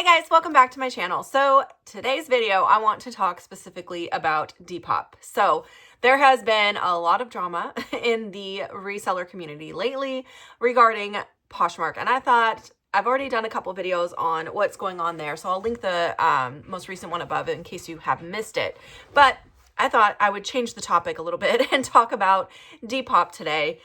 Hey guys, welcome back to my channel. So today's video, I want to talk specifically about Depop. So there has been a lot of drama in the reseller community lately regarding Poshmark. And I thought I've already done a couple videos on what's going on there. So I'll link the most recent one above in case you have missed it. But I thought I would change the topic a little bit and talk about Depop today.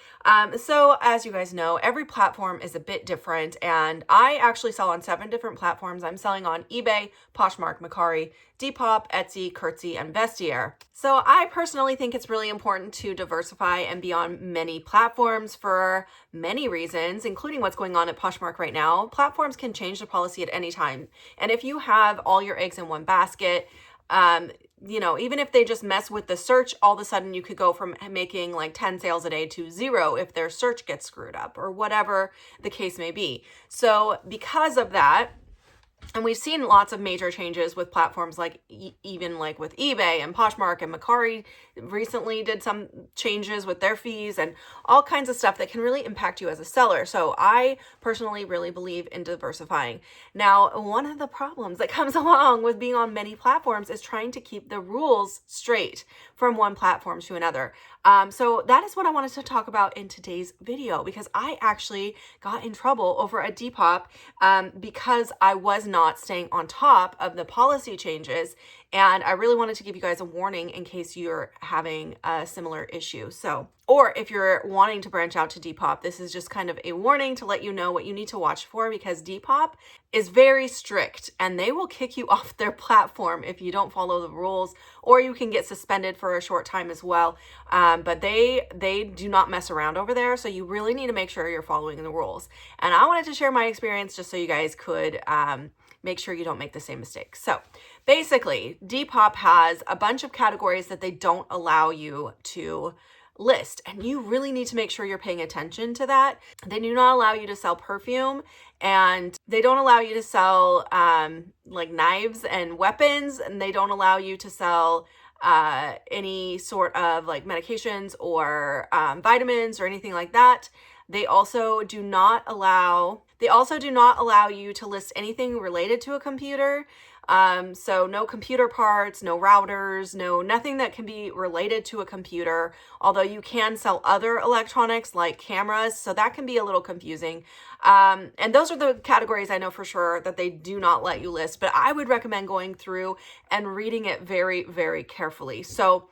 So as you guys know, every platform is a bit different, and I actually sell on 7 different platforms. I'm selling on eBay, Poshmark, Mercari, Depop, Etsy, Curtsy, and Vestiaire. So I personally think it's really important to diversify and be on many platforms for many reasons, including what's going on at Poshmark right now. Platforms can change the policy at any time. And if you have all your eggs in one basket, you know, even if they just mess with the search, all of a sudden you could go from making like 10 sales a day to 0 if their search gets screwed up or whatever the case may be. So because of that, and we've seen lots of major changes with platforms like even like with eBay and Poshmark and Mercari recently did some changes with their fees and all kinds of stuff that can really impact you as a seller. So I personally really believe in diversifying. Now, one of the problems that comes along with being on many platforms is trying to keep the rules straight from one platform to another. So that is what I wanted to talk about in today's video, because I actually got in trouble over at Depop because I was not staying on top of the policy changes. And I really wanted to give you guys a warning in case you're having a similar issue. So, or if you're wanting to branch out to Depop, this is just kind of a warning to let you know what you need to watch for, because Depop is very strict and they will kick you off their platform if you don't follow the rules, or you can get suspended for a short time as well. But they do not mess around over there. So you really need to make sure you're following the rules. And I wanted to share my experience just so you guys could make sure you don't make the same mistakes. So basically, Depop has a bunch of categories that they don't allow you to list, and you really need to make sure you're paying attention to that. They do not allow you to sell perfume, and they don't allow you to sell like knives and weapons, and they don't allow you to sell any sort of like medications or vitamins or anything like that. They also do not allow you to list anything related to a computer. So no computer parts, no routers, nothing that can be related to a computer, although you can sell other electronics like cameras. So that can be a little confusing. And those are the categories I know for sure that they do not let you list, but I would recommend going through and reading it very, very carefully. So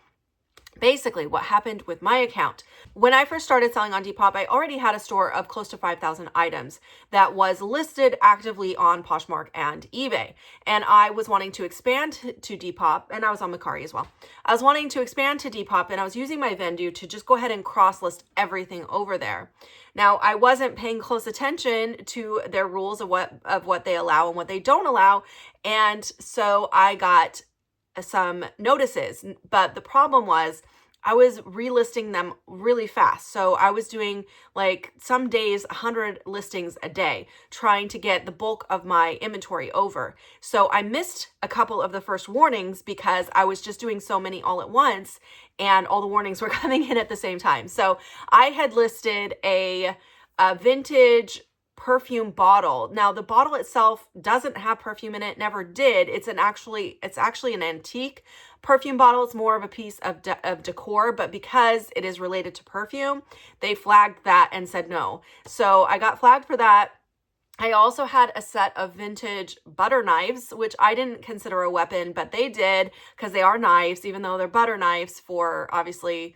basically, what happened with my account, when I first started selling on Depop, I already had a store of close to 5,000 items that was listed actively on Poshmark and eBay. And I was wanting to expand to Depop, and I was on Mercari as well. I was wanting to expand to Depop, and I was using my Vendu to just go ahead and cross-list everything over there. Now, I wasn't paying close attention to their rules of what they allow and what they don't allow, and so I got some notices, but the problem was I was relisting them really fast. So I was doing like some days 100 listings a day, trying to get the bulk of my inventory over. So I missed a couple of the first warnings because I was just doing so many all at once, and all the warnings were coming in at the same time. So I had listed a vintage perfume bottle. Now the bottle itself doesn't have perfume in it, never did. It's actually an antique perfume bottle. It's more of a piece of decor, but because it is related to perfume, they flagged that and said no. So I got flagged for that. I also had a set of vintage butter knives, which I didn't consider a weapon, but they did, because they are knives, even though they're butter knives for obviously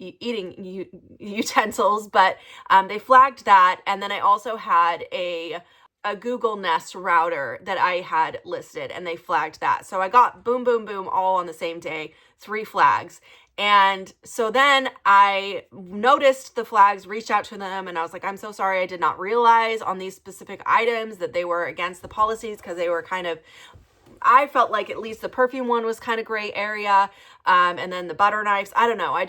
eating utensils, but they flagged that. And then I also had a Google Nest router that I had listed, and they flagged that. So I got boom, boom, boom, all on the same day, 3 flags. And so then I noticed the flags, reached out to them, and I was like, I'm so sorry, I did not realize on these specific items that they were against the policies, because they were kind of, I felt like at least the perfume one was kind of gray area. And then the butter knives, I don't know. I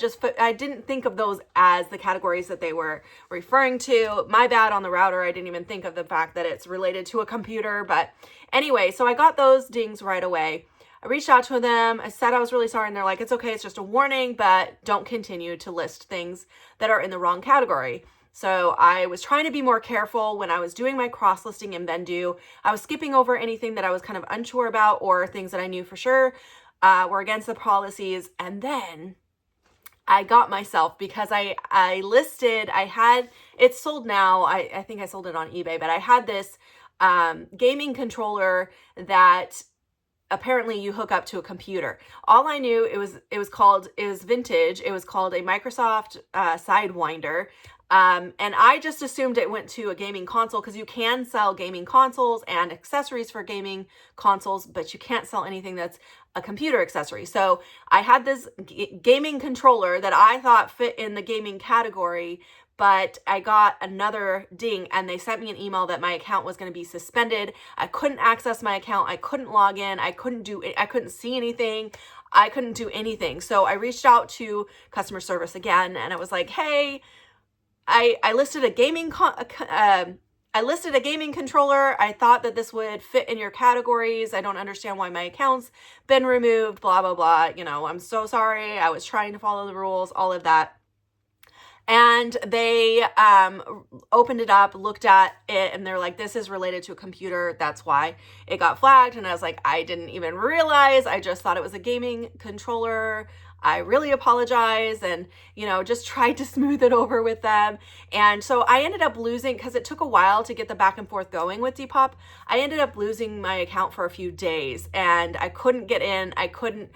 didn't think of those as the categories that they were referring to. My bad on the router. I didn't even think of the fact that it's related to a computer. But anyway, so I got those dings right away. I reached out to them. I said I was really sorry, and they're like, it's okay. It's just a warning, but don't continue to list things that are in the wrong category. So I was trying to be more careful when I was doing my cross listing in Vendu. I was skipping over anything that I was kind of unsure about or things that I knew for sure were against the policies. And then I got myself, because I listed, it's sold now. I think I sold it on eBay, but I had this gaming controller that apparently you hook up to a computer. All I knew, it was vintage. It was called a Microsoft Sidewinder. And I just assumed it went to a gaming console, because you can sell gaming consoles and accessories for gaming consoles, but you can't sell anything that's a computer accessory. So I had this gaming controller that I thought fit in the gaming category, but I got another ding and they sent me an email that my account was going to be suspended. I couldn't access my account. I couldn't log in. I couldn't see anything. I couldn't do anything. So I reached out to customer service again, and I was like, hey, I listed a gaming controller. I thought that this would fit in your categories. I don't understand why my account's been removed, blah, blah, blah. I'm so sorry. I was trying to follow the rules, all of that. And they opened it up, looked at it, and they're like, this is related to a computer. That's why it got flagged. And I was like, I didn't even realize. I just thought it was a gaming controller. I really apologize, and, just tried to smooth it over with them. And so I ended up losing, because it took a while to get the back and forth going with Depop. I ended up losing my account for a few days, and I couldn't get in. I couldn't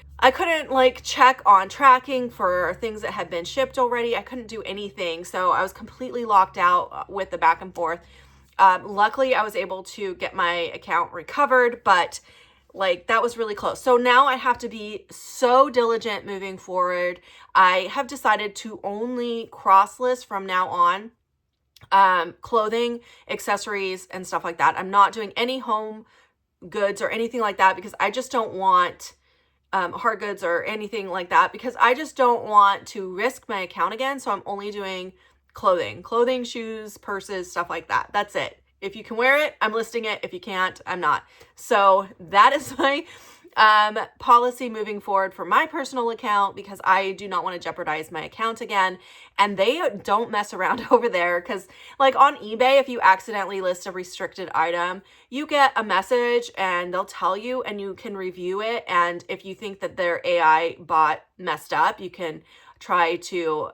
check on tracking for things that had been shipped already. I couldn't do anything. So I was completely locked out with the back and forth. Luckily, I was able to get my account recovered, but that was really close. So now I have to be so diligent moving forward. I have decided to only cross list from now on clothing, accessories, and stuff like that. I'm not doing any home goods or anything like that, because I just don't want hard goods or anything like that, because I just don't want to risk my account again. So I'm only doing clothing, shoes, purses, stuff like that. That's it. If you can wear it, I'm listing it. If you can't, I'm not. So that is my policy moving forward for my personal account, because I do not want to jeopardize my account again. And they don't mess around over there, because on eBay, if you accidentally list a restricted item, you get a message and they'll tell you, and you can review it. And if you think that their AI bot messed up, you can try to,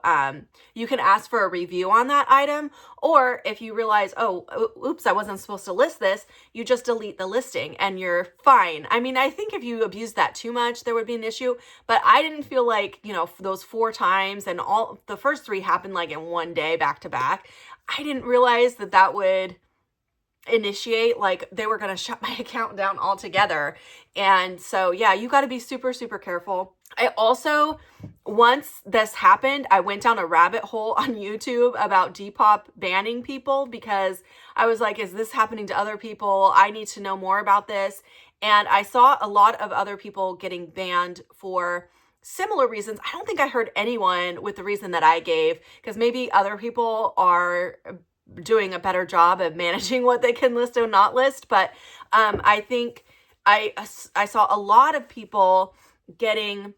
you can ask for a review on that item. Or if you realize, oh, oops, I wasn't supposed to list this, you just delete the listing and you're fine. I mean, I think if you abuse that too much, there would be an issue, but I didn't feel like, those 4 times, and all the first 3 happened in one day back to back. I didn't realize that would initiate, they were going to shut my account down altogether. And so, yeah, you got to be super, super careful. I also, once this happened, I went down a rabbit hole on YouTube about Depop banning people, because I was like, is this happening to other people? I need to know more about this. And I saw a lot of other people getting banned for similar reasons. I don't think I heard anyone with the reason that I gave, because maybe other people are doing a better job of managing what they can list or not list. But I think I saw a lot of people getting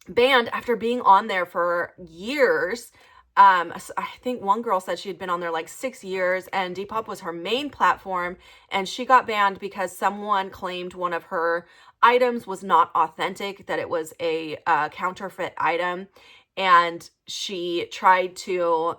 banned after being on there for years. I think one girl said she had been on there 6 years, and Depop was her main platform, and she got banned because someone claimed one of her items was not authentic, that it was a counterfeit item, and she tried to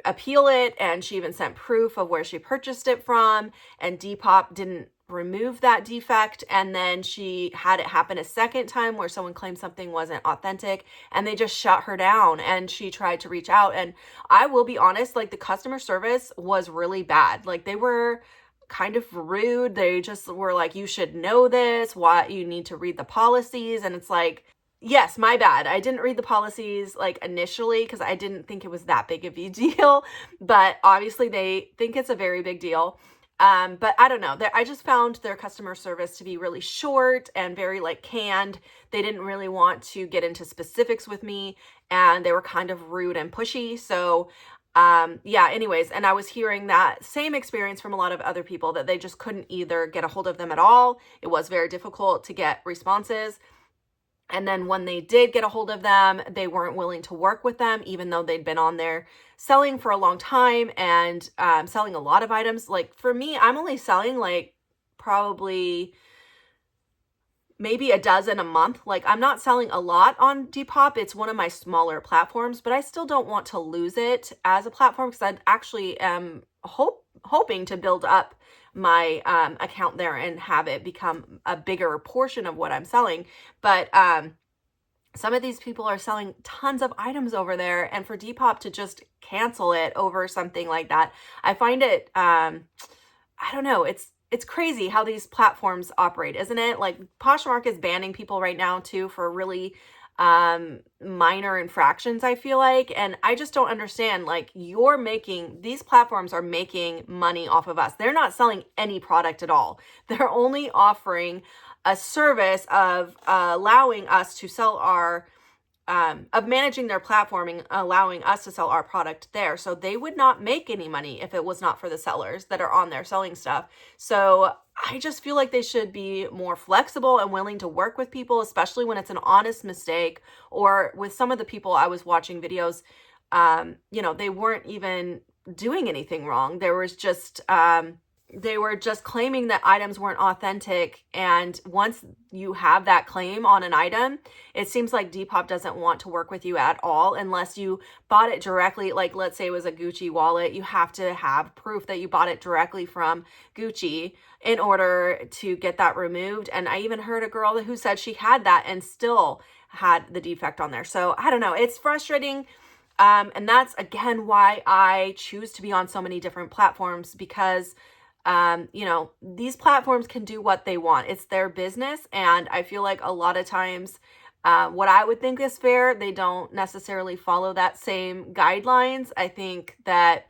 appeal it, and she even sent proof of where she purchased it from, and Depop didn't remove that defect. And then she had it happen a second time where someone claimed something wasn't authentic, and they just shut her down. And she tried to reach out, and I will be honest, the customer service was really bad. They were kind of rude. They just were like, you should know this, why you need to read the policies. And it's yes, my bad. I didn't read the policies initially, because I didn't think it was that big of a deal, but obviously they think it's a very big deal. But I don't know. I just found their customer service to be really short and very canned. They didn't really want to get into specifics with me, and they were kind of rude and pushy. So yeah, anyways, and I was hearing that same experience from a lot of other people, that they just couldn't either get a hold of them at all. It was very difficult to get responses. And then when they did get a hold of them, they weren't willing to work with them, even though they'd been on there selling for a long time and selling a lot of items. Like for me, I'm only selling like probably maybe a dozen a month. Like I'm not selling a lot on Depop. It's one of my smaller platforms, but I still don't want to lose it as a platform because I actually am hoping to build up my account there and have it become a bigger portion of what I'm selling. But some of these people are selling tons of items over there, and for Depop to just cancel it over something like that, I find it, I don't know, it's crazy how these platforms operate, isn't it? Like Poshmark is banning people right now too for really minor infractions, I feel like. And I just don't understand, like these platforms are making money off of us. They're not selling any product at all. They're only offering a service of allowing us to sell our of managing their platform and allowing us to sell our product there. So they would not make any money if it was not for the sellers that are on there selling stuff. So I just feel like they should be more flexible and willing to work with people, especially when it's an honest mistake. Or with some of the people I was watching videos, you know, they weren't even doing anything wrong. There was just they were just claiming that items weren't authentic. And once you have that claim on an item, it seems like Depop doesn't want to work with you at all unless you bought it directly. Like let's say it was a Gucci wallet. You have to have proof that you bought it directly from Gucci in order to get that removed. And I even heard a girl who said she had that and still had the defect on there. So I don't know. It's frustrating. And that's again why I choose to be on so many different platforms, because you know, these platforms can do what they want. It's their business. And I feel like a lot of times, what I would think is fair, they don't necessarily follow that same guidelines. I think that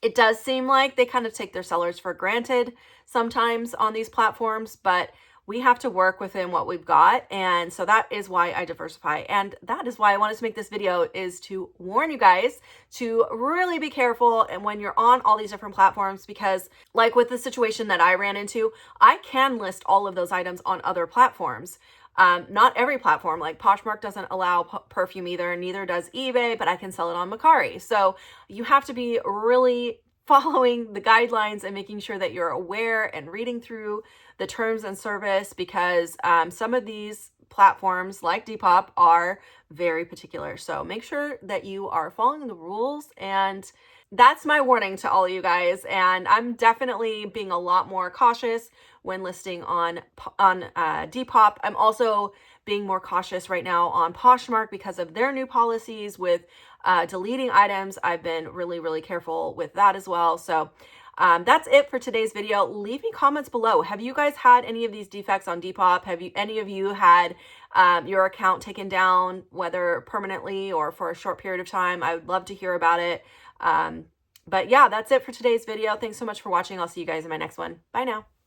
it does seem like they kind of take their sellers for granted sometimes on these platforms, but we have to work within what we've got. And so that is why I diversify. And that is why I wanted to make this video, is to warn you guys to really be careful and when you're on all these different platforms, because like with the situation that I ran into, I can list all of those items on other platforms. Not every platform, like Poshmark doesn't allow perfume either, neither does eBay, but I can sell it on Mercari. So you have to be really following the guidelines and making sure that you're aware and reading through the terms and service, because some of these platforms like Depop are very particular. So make sure that you are following the rules, and that's my warning to all of you guys. And I'm definitely being a lot more cautious when listing on Depop. I'm also being more cautious right now on Poshmark because of their new policies with deleting items. I've been really, really careful with that as well. So that's it for today's video. Leave me comments below. Have you guys had any of these defects on Depop? Have any of you had your account taken down, whether permanently or for a short period of time? I would love to hear about it. But yeah, that's it for today's video. Thanks so much for watching. I'll see you guys in my next one. Bye now.